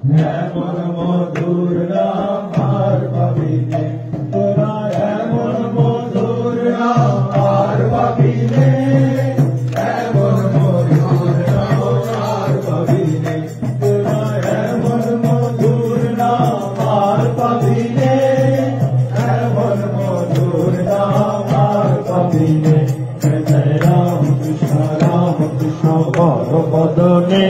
এমন মধুর নাম আর পাবি নে, তোরা এমন মধুর নাম আর পাবি নে, এমন মধুর নাম আর পাবি নে, তোরা এমন মধুর নাম আর পাবি নে, এমন মধুর নাম আর পাবি নে। জয় রাম কৃষ্ণ হর বদনে,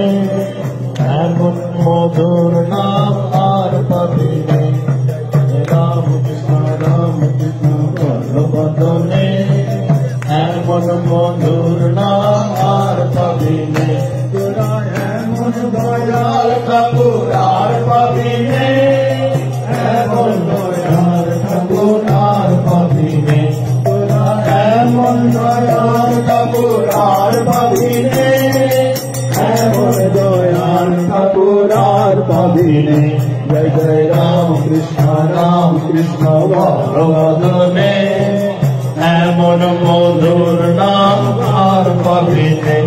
এমন মধুর নাম আর পাবি নে। রাম কৃষ্ণ হর বদনে, এমন মধুর নাম আর পাবি নে। তোরা এমন দয়াল ঠাকুর আর পাবি নে, এমন দয়াল ঠাকুর আর পাবি নে। তোরা এমন দয়াল ঠাকুর আর পাবি নে, এমন দয়াল ঠাকুর আর পাবি নে। জয় জয় রাম কৃষ্ণ হর বদনে, এমন মধুর নাম আর পাবি নে।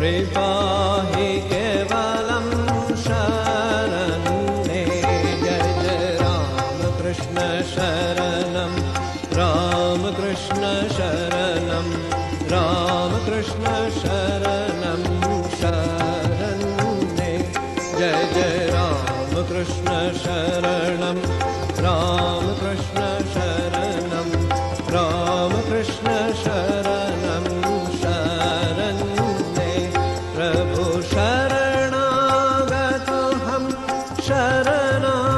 कृपा हि केवलं शरणं जय जय राम कृष्ण शरणं राम कृष्ण शरणं राम कृष्ण शरणं शरण्ये प्रभु शरणागतोऽहं शरणागतोऽहं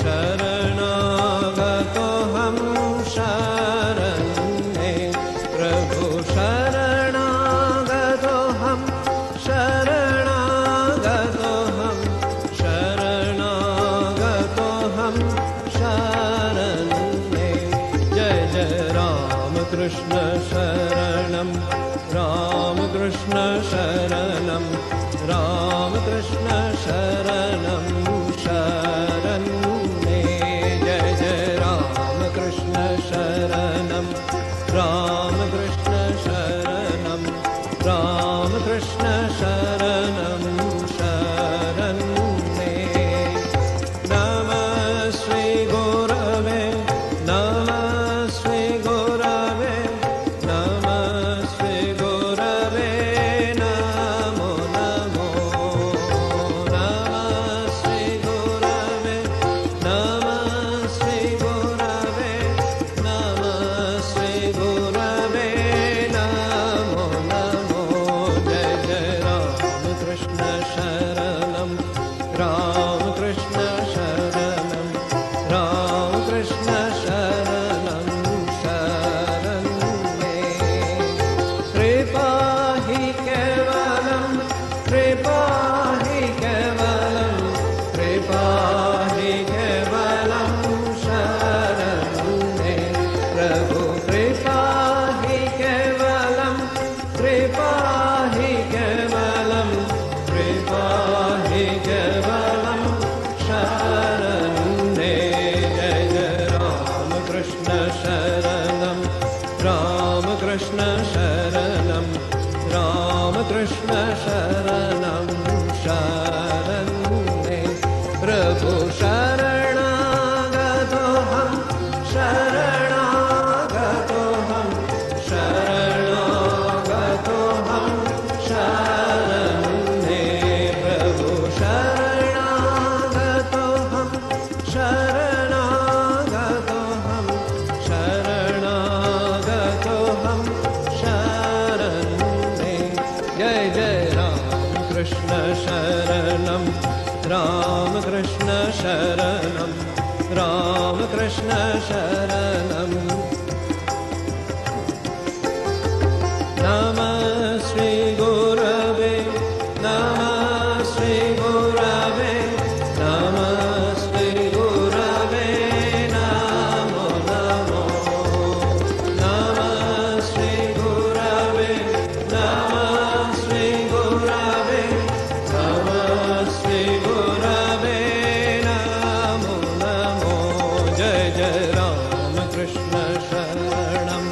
शरणागतोऽहं शरण्ये प्रभु शरणागतोऽहं शरणागतोऽहं शरणागतोऽहं शरण्ये जय जय राम कृष्ण शरणं राम कृष्ण शरणं राम कृष्ण शरणं शरण्ये जय जय राम कृष्ण शरणं राम कृष्ण शरणं राम कृष्ण शरणं शरण्ये नमः श्री गुरवे नमः श्री गुरवे नमः श्री गुरवे नमो नमो नमः श्री गुरवे नमः श्री गुरवे नमः श्री गुरवे नमो नमो जय जय राम कृष्ण शरणं राम कृष्ण शरणं राम कृष्ण शरणं शरण्ये कृपा हि केवलं कृपा हि केवलं कृपा हि केवलं शरण्ये प्रभु कृपा हि केवलं कृपा हि केवलं कृपा हि केवलं शरण्ये जय जय राम कृष्ण शरणं राम कृष्ण शरणं राम कृष्ण शरणं शरण्ये प्रभु शरणागतोऽहं शरणागतोऽहं शरणागतोऽहं शरण्ये प्रभु शरणागतोऽहं शरणागतोऽहं शरणागतोऽहं शरण्ये जय जय राम कृष्ण शरणं राम कृष्ण शरणं राम कृष्ण शरणं नमः श्री गुरवे नमः श्री गुरवे नमः श्री गुरवे नमो नमो नमः श्री गुरवे नमः श्री गुरवे नमः श्री गुरवे नमो नमो जय जय राम कृष्ण शरणं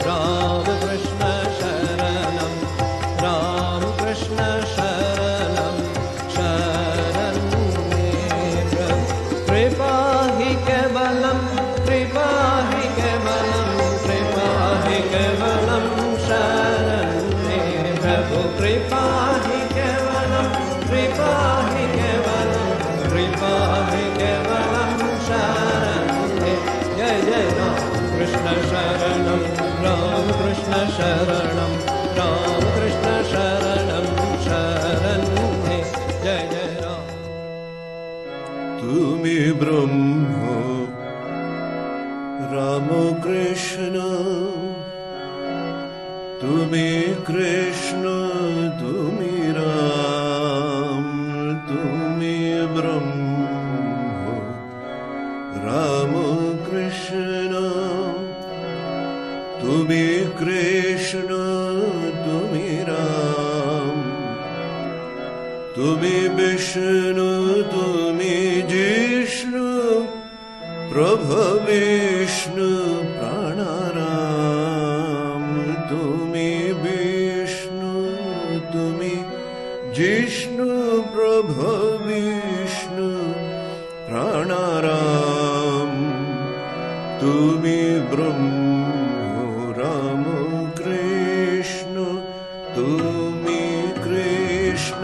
राम कृष्ण शरणं राम कृष्ण शरणं शरण्ये कृपा हि केवलं कृपा हि केवलं कृपा हि केवलं शरण्ये प्रभु कृपा हि केवलं कृपा हि केवलं कृपा हि केवलं शरण्ये जय जय राम कृष्ण शरणं राम कृष्ण शरणं राम कृष्ण शरणं शरण्ये जय जय राम तुम्ही ब्रह्म राम कृष्ण तुम्ही कृष्ण तुम्ही राम तुम्ही ब्रह्म राम कृष्ण तुम्ही कृष्ण तुम्ही राम तुम्ही विष्णु तुम्ही जिष्णु प्रभु विष्णु प्राणाराम तुम्ही विष्णु तुम्ही जिष्णु प्रभु विष्णु प्राणाराम तुम्ही ब्रह्म राम कृष्ण तुम्ही कृष्ण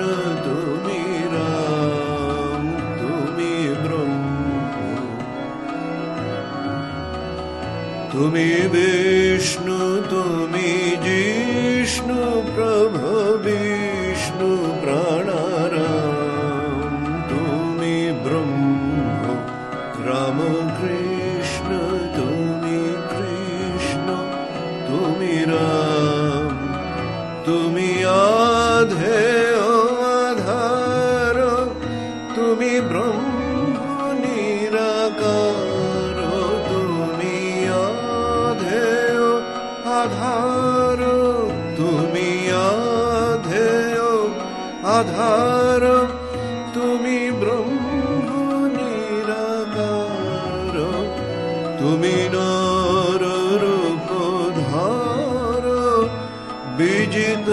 তুমি বিষ্ণু তুমি জিষ্ণু প্রভু বিষ্ণু প্রাণারাম তুমি ব্রহ্ম রাম কৃষ্ণ তুমি কৃষ্ণ তুমি রাম তুমি আধেয় আধার তুমি ব্রহ্ম নিরাকার তুমি আধেয় আধার তুমি আধেয় আধার তুমি ব্রহ্ম নিরাকার তুমি নর রূপ ধার বিজিত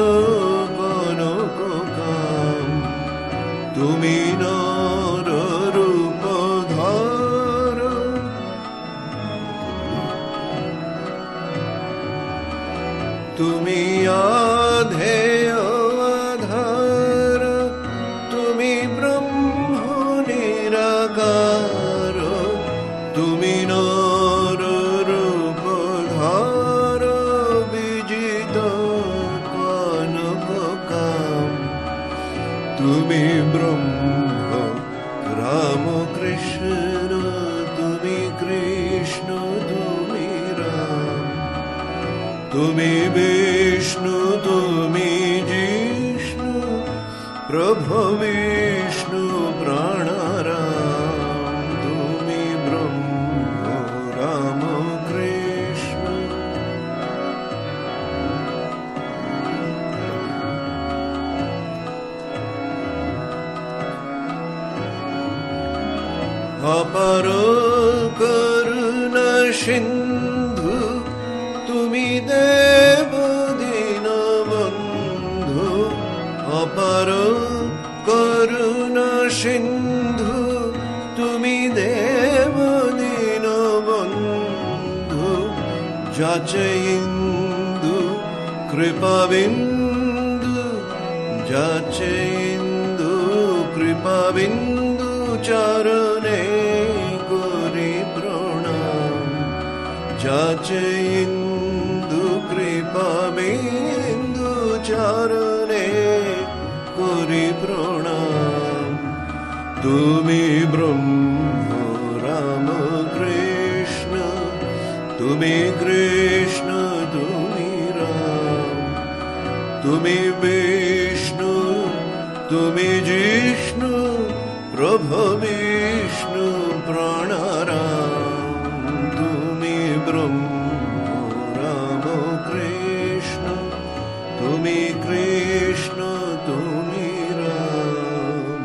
কনক কাম তুমি নর রূপ ধার তুমি আধেয় আধার তুমি ব্রহ্ম নিরাকার তুমি নর রূপ ধার বিজিত কনক কাম তুমি ব্রহ্ম রাম কৃষ্ণ তুমি কৃষ্ণ তুমি রাম তুমি বিষ্ণু তুমি জিষ্ণু প্রভু বিষ্ণু প্রাণারাম তুমি ব্রহ্ম রাম কৃষ্ণ অপার করুণা সিন্ধু তুমি দেব দীনবন্ধু অপার করুণা সিন্ধু তুমি দেব দীনবন্ধু যাচে ইন্দু কৃপাবিন্দু যাচে ইন্দু কৃপাবিন্দু চরণে করি প্রণাম যাচে ইন্দু কৃপাবিন্দু চরণে করি প্রণাম তুমি ব্রহ্ম রাম কৃষ্ণ তুমি কৃষ্ণ তুমি রাম তুমি বিষ্ণু তুমি জিষ্ণু প্রভু বিষ্ণু প্রাণারাম তুমি ব্রহ্ম রাম কৃষ্ণ তুমি কৃষ্ণ তুমি রাম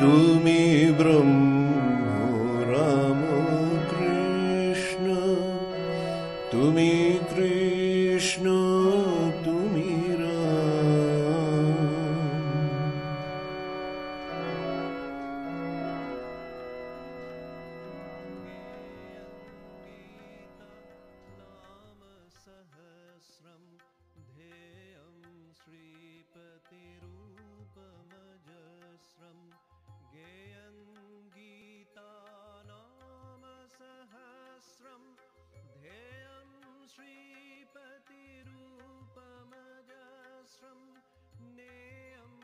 তুমি ব্রহ্ম রাম কৃষ্ণ তুমি কৃষ্ণ তুমি রাম सहस्रं ध्येयं श्रीपतिरूपमजस्रं गेयं गीतानाम सहस्रं ध्येयं श्रीपतिरूपमजस्रं नेयं